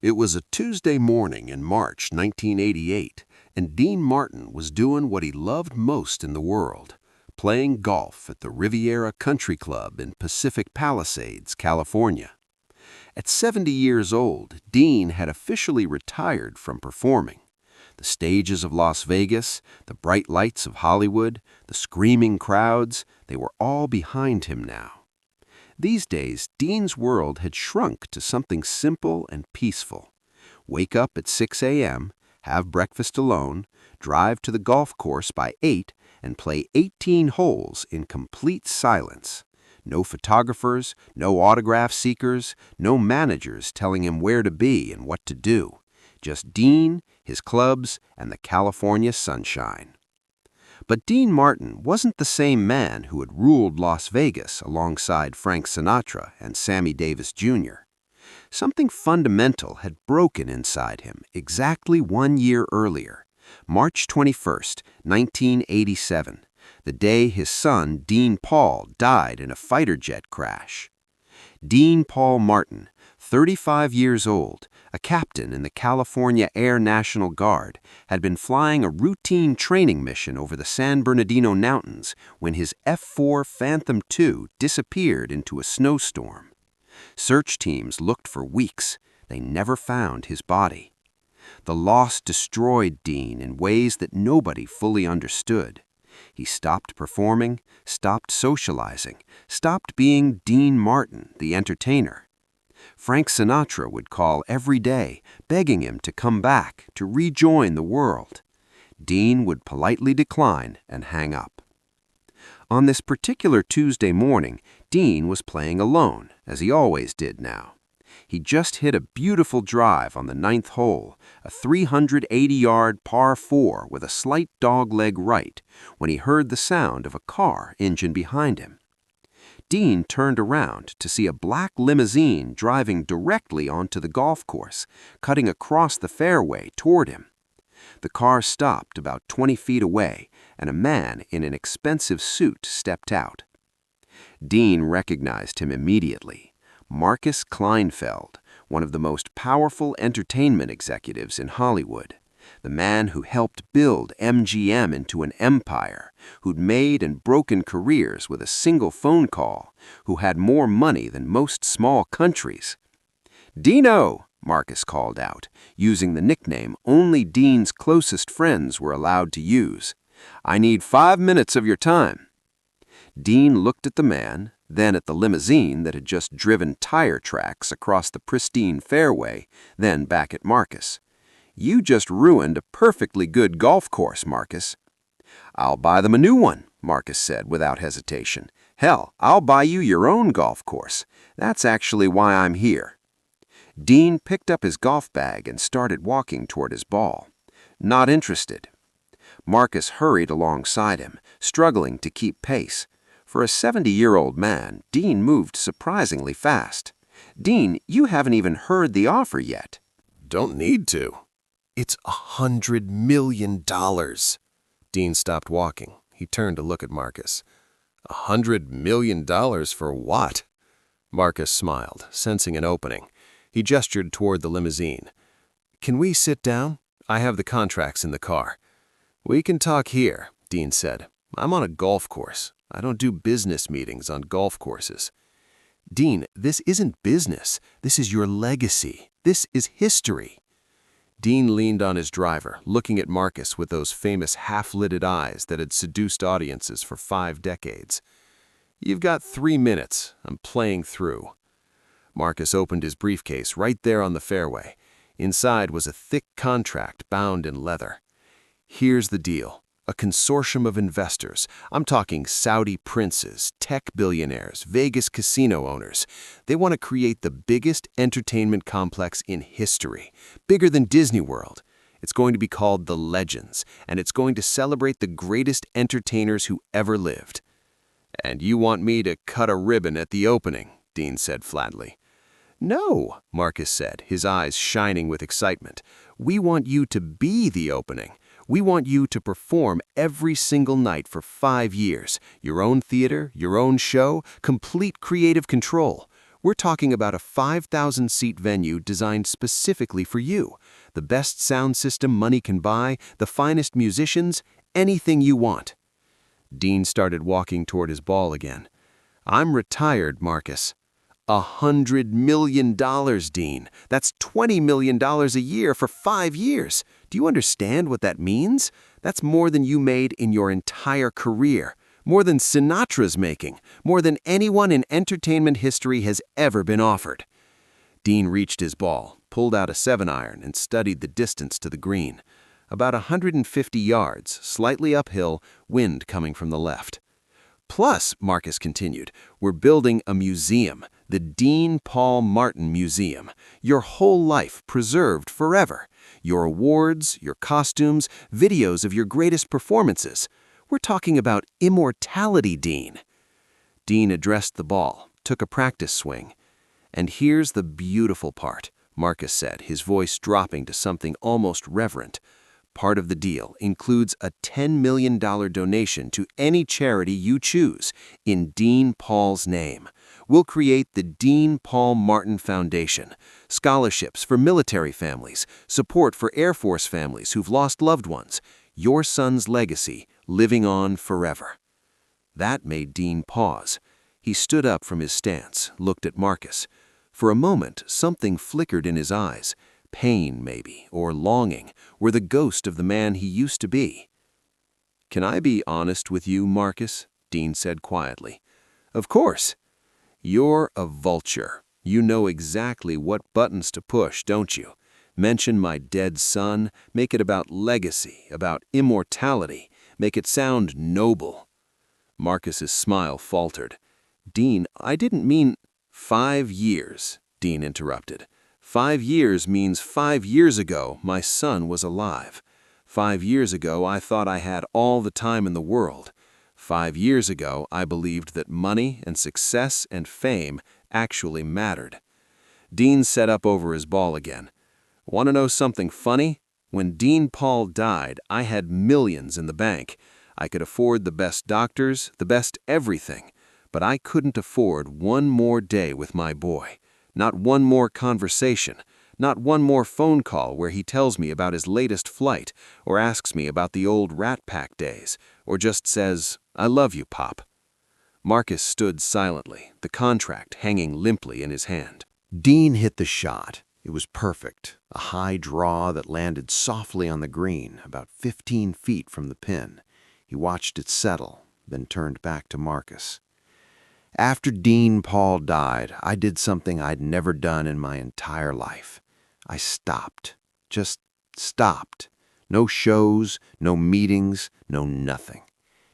It was a Tuesday morning in March 1988, and Dean Martin was doing what he loved most in the world, playing golf at the Riviera Country Club in Pacific Palisades, California. At 70 years old, Dean had officially retired from performing. The stages of Las Vegas, the bright lights of Hollywood, the screaming crowds, they were all behind him now. These days, Dean's world had shrunk to something simple and peaceful. Wake up at 6 a.m., have breakfast alone, drive to the golf course by 8, and play 18 holes in complete silence. No photographers, no autograph seekers, no managers telling him where to be and what to do. Just Dean, his clubs, and the California sunshine. But Dean Martin wasn't the same man who had ruled Las Vegas alongside Frank Sinatra and Sammy Davis Jr. Something fundamental had broken inside him exactly 1 year earlier, March 21st, 1987, the day his son, Dean Paul, died in a fighter jet crash. Dean Paul Martin, 35 years old, a captain in the California Air National Guard, had been flying a routine training mission over the San Bernardino Mountains when his F-4 Phantom II disappeared into a snowstorm. Search teams looked for weeks. They never found his body. The loss destroyed Dean in ways that nobody fully understood. He stopped performing, stopped socializing, stopped being Dean Martin, the entertainer. Frank Sinatra would call every day, begging him to come back, to rejoin the world. Dean would politely decline and hang up. On this particular Tuesday morning, Dean was playing alone, as he always did now. He just hit a beautiful drive on the 9th hole, a 380-yard par 4 with a slight dogleg right, when he heard the sound of a car engine behind him. Dean turned around to see a black limousine driving directly onto the golf course, cutting across the fairway toward him. The car stopped about 20 feet away, and a man in an expensive suit stepped out. Dean recognized him immediately. Marcus Kleinfeld, one of the most powerful entertainment executives in Hollywood. The man who helped build MGM into an empire, who'd made and broken careers with a single phone call, who had more money than most small countries. "Dino!" Marcus called out, using the nickname only Dean's closest friends were allowed to use. "I need 5 minutes of your time." Dean looked at the man, then at the limousine that had just driven tire tracks across the pristine fairway, then back at Marcus. "You just ruined a perfectly good golf course, Marcus." "I'll buy them a new one," Marcus said without hesitation. "Hell, I'll buy you your own golf course. That's actually why I'm here." Dean picked up his golf bag and started walking toward his ball. "Not interested." Marcus hurried alongside him, struggling to keep pace. For a 70-year-old man, Dean moved surprisingly fast. "Dean, you haven't even heard the offer yet." "Don't need to." "It's $100 million. Dean stopped walking. He turned to look at Marcus. $100 million for what?" Marcus smiled, sensing an opening. He gestured toward the limousine. "Can we sit down? I have the contracts in the car." "We can talk here," Dean said. "I'm on a golf course. I don't do business meetings on golf courses." "Dean, this isn't business. This is your legacy. This is history." Dean leaned on his driver, looking at Marcus with those famous half-lidded eyes that had seduced audiences for 5 decades. "You've got 3 minutes. I'm playing through." Marcus opened his briefcase right there on the fairway. Inside was a thick contract bound in leather. "Here's the deal. A consortium of investors. I'm talking Saudi princes, tech billionaires, Vegas casino owners. They want to create the biggest entertainment complex in history, bigger than Disney World. It's going to be called The Legends, and it's going to celebrate the greatest entertainers who ever lived." "And you want me to cut a ribbon at the opening," Dean said flatly. "No," Marcus said, his eyes shining with excitement. "We want you to be the opening. We want you to perform every single night for 5 years. Your own theater, your own show, complete creative control. We're talking about a 5,000-seat venue designed specifically for you. The best sound system money can buy, the finest musicians, anything you want. Dean started walking toward his ball again. I'm retired, Marcus. $100 million, Dean. That's $20 million a year for 5 years. Do you understand what that means? That's more than you made in your entire career. More than Sinatra's making. More than anyone in entertainment history has ever been offered. Dean reached his ball, pulled out a 7-iron, and studied the distance to the green. About 150 yards, slightly uphill, wind coming from the left. Plus, Marcus continued, we're building a museum, the Dean Paul Martin Museum. Your whole life preserved forever. Your awards, your costumes, videos of your greatest performances. We're talking about immortality, Dean. Dean addressed the ball, took a practice swing. And here's the beautiful part, Marcus said, his voice dropping to something almost reverent. Part of the deal includes a $10 million donation to any charity you choose in Dean Paul's name. We'll create the Dean Paul Martin Foundation, scholarships for military families, support for Air Force families who've lost loved ones, your son's legacy living on forever. That made Dean pause. He stood up from his stance, looked at Marcus. For a moment, something flickered in his eyes. Pain, maybe, or longing, were the ghost of the man he used to be. Can I be honest with you, Marcus? Dean said quietly. Of course. You're a vulture. You know exactly what buttons to push, don't you? Mention my dead son, make it about legacy, about immortality, make it sound noble. Marcus's smile faltered. Dean, I didn't mean— 5 years, Dean interrupted. 5 years means 5 years ago my son was alive. 5 years ago I thought I had all the time in the world. 5 years ago I believed that money and success and fame actually mattered. Dean sat up over his ball again. Want to know something funny? When Dean Paul died, I had millions in the bank. I could afford the best doctors, the best everything. But I couldn't afford one more day with my boy. Not one more conversation, not one more phone call where he tells me about his latest flight, or asks me about the old Rat Pack days, or just says, I love you, Pop. Marcus stood silently, the contract hanging limply in his hand. Dean hit the shot. It was perfect, a high draw that landed softly on the green, about 15 feet from the pin. He watched it settle, then turned back to Marcus. After Dean Paul died, I did something I'd never done in my entire life. I stopped. Just stopped. No shows, no meetings, no nothing.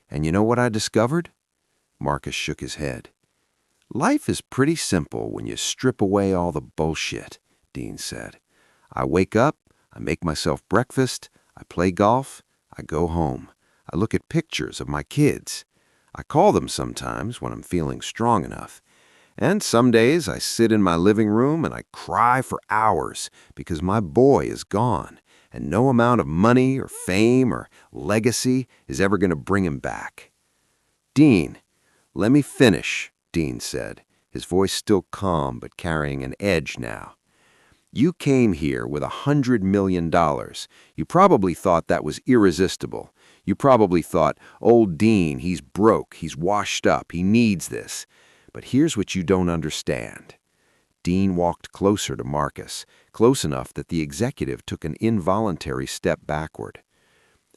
And you know what I discovered? Marcus shook his head. Life is pretty simple when you strip away all the bullshit, Dean said. I wake up, I make myself breakfast, I play golf, I go home. I look at pictures of my kids. I call them sometimes when I'm feeling strong enough. And some days I sit in my living room and I cry for hours because my boy is gone, and no amount of money or fame or legacy is ever going to bring him back. Dean, let me finish, Dean said, his voice still calm but carrying an edge now. You came here with $100 million. You probably thought that was irresistible. You probably thought, old Dean, he's broke, he's washed up, he needs this. But here's what you don't understand. Dean walked closer to Marcus, close enough that the executive took an involuntary step backward.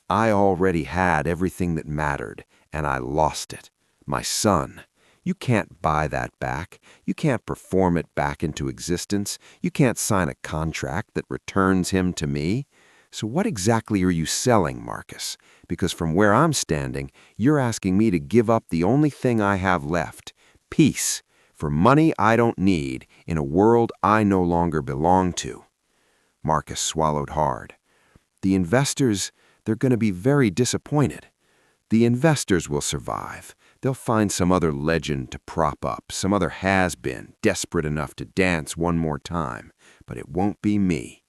I already had everything that mattered, and I lost it. My son. You can't buy that back. You can't perform it back into existence. You can't sign a contract that returns him to me. So what exactly are you selling, Marcus? Because from where I'm standing, you're asking me to give up the only thing I have left, peace, for money I don't need in a world I no longer belong to. Marcus swallowed hard. The investors, they're going to be very disappointed. The investors will survive. They'll find some other legend to prop up, some other has-been, desperate enough to dance one more time. But it won't be me.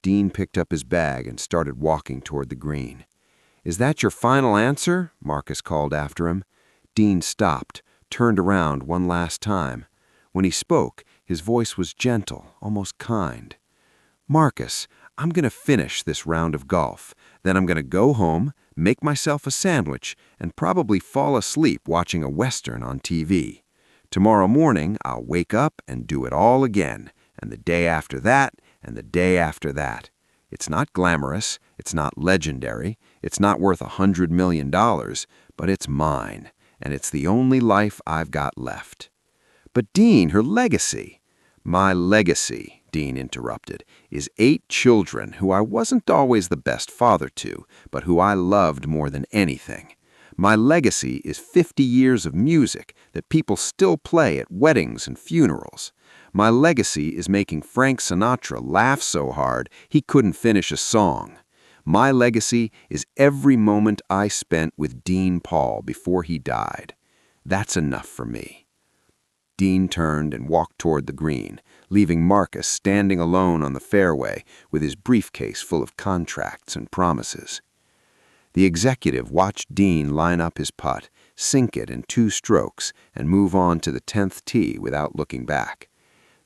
Dean picked up his bag and started walking toward the green. Is that your final answer? Marcus called after him. Dean stopped, turned around one last time. When he spoke, his voice was gentle, almost kind. "Marcus, I'm going to finish this round of golf. Then I'm going to go home, make myself a sandwich, and probably fall asleep watching a Western on TV. Tomorrow morning, I'll wake up and do it all again, and the day after that, and the day after that. It's not glamorous, it's not legendary, it's not worth $100 million, but it's mine, and it's the only life I've got left." "But Dean, her legacy." "My legacy," Dean interrupted, "is 8 children who I wasn't always the best father to, but who I loved more than anything. My legacy is 50 years of music that people still play at weddings and funerals. My legacy is making Frank Sinatra laugh so hard he couldn't finish a song. My legacy is every moment I spent with Dean Paul before he died. That's enough for me." Dean turned and walked toward the green, leaving Marcus standing alone on the fairway with his briefcase full of contracts and promises. The executive watched Dean line up his putt, sink it in 2 strokes, and move on to the 10th tee without looking back.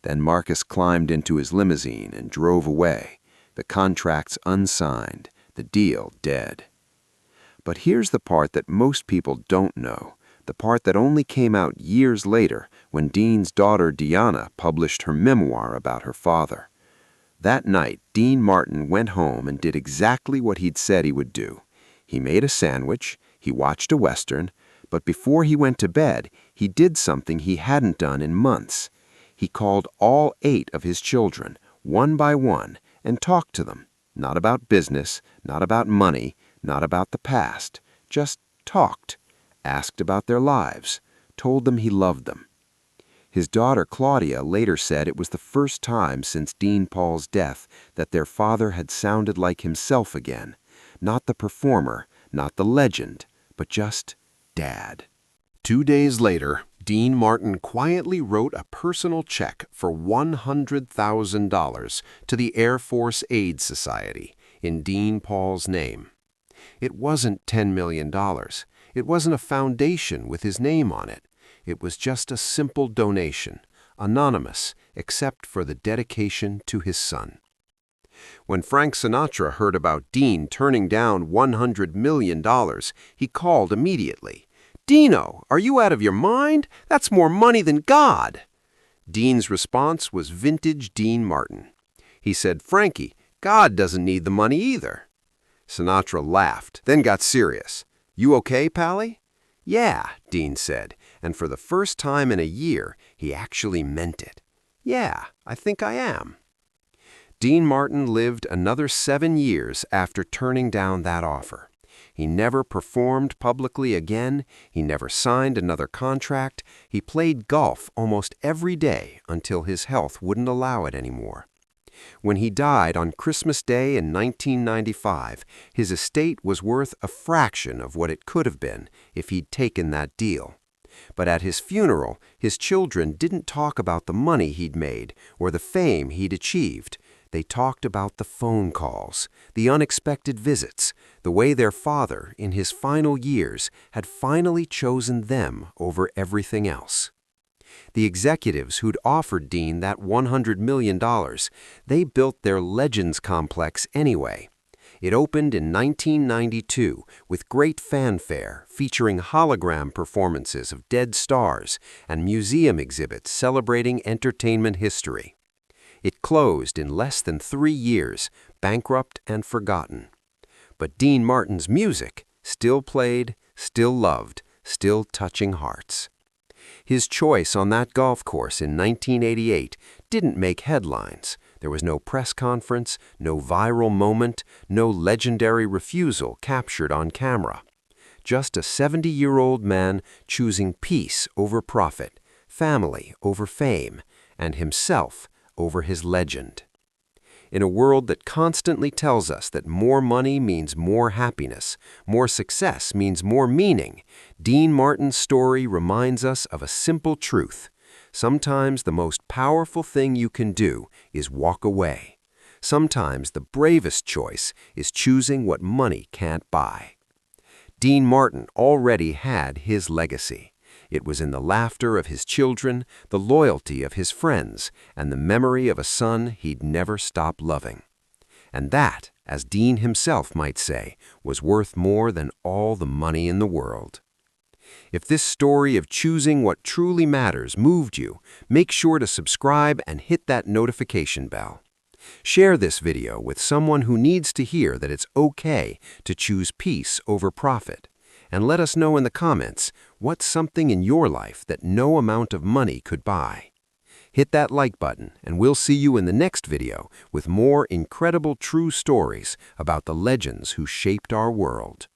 Then Marcus climbed into his limousine and drove away, the contracts unsigned, the deal dead. But here's the part that most people don't know, the part that only came out years later when Dean's daughter Deanna published her memoir about her father. That night, Dean Martin went home and did exactly what he'd said he would do. He made a sandwich, he watched a Western, but before he went to bed, he did something he hadn't done in months. He called all 8 of his children, one by one, and talked to them. Not about business, not about money, not about the past. Just talked. Asked about their lives. Told them he loved them. His daughter Claudia later said it was the first time since Dean Paul's death that their father had sounded like himself again. Not the performer, not the legend, but just Dad. 2 days later, Dean Martin quietly wrote a personal check for $100,000 to the Air Force Aid Society in Dean Paul's name. It wasn't $10 million. It wasn't a foundation with his name on it. It was just a simple donation, anonymous except for the dedication to his son. When Frank Sinatra heard about Dean turning down $100 million, he called immediately. "Dino, are you out of your mind? That's more money than God." Dean's response was vintage Dean Martin. He said, "Frankie, God doesn't need the money either." Sinatra laughed, then got serious. "You okay, Pally?" "Yeah," Dean said, and for the first time in a year, he actually meant it. "Yeah, I think I am." Dean Martin lived another 7 years after turning down that offer. He never performed publicly again. He never signed another contract. He played golf almost every day until his health wouldn't allow it anymore. When he died on Christmas Day in 1995, his estate was worth a fraction of what it could have been if he'd taken that deal. But at his funeral, his children didn't talk about the money he'd made or the fame he'd achieved. They talked about the phone calls, the unexpected visits, the way their father, in his final years, had finally chosen them over everything else. The executives who'd offered Dean that $100 million, they built their Legends complex anyway. It opened in 1992 with great fanfare, featuring hologram performances of dead stars and museum exhibits celebrating entertainment history. It closed in less than 3 years, bankrupt and forgotten. But Dean Martin's music still played, still loved, still touching hearts. His choice on that golf course in 1988 didn't make headlines. There was no press conference, no viral moment, no legendary refusal captured on camera. Just a 70-year-old man choosing peace over profit, family over fame, and himself over his legend. In a world that constantly tells us that more money means more happiness, more success means more meaning, Dean Martin's story reminds us of a simple truth. Sometimes the most powerful thing you can do is walk away. Sometimes the bravest choice is choosing what money can't buy. Dean Martin already had his legacy. It was in the laughter of his children, the loyalty of his friends, and the memory of a son he'd never stop loving. And that, as Dean himself might say, was worth more than all the money in the world. If this story of choosing what truly matters moved you, make sure to subscribe and hit that notification bell. Share this video with someone who needs to hear that it's okay to choose peace over profit. And let us know in the comments what's something in your life that no amount of money could buy. Hit that like button, and we'll see you in the next video with more incredible true stories about the legends who shaped our world.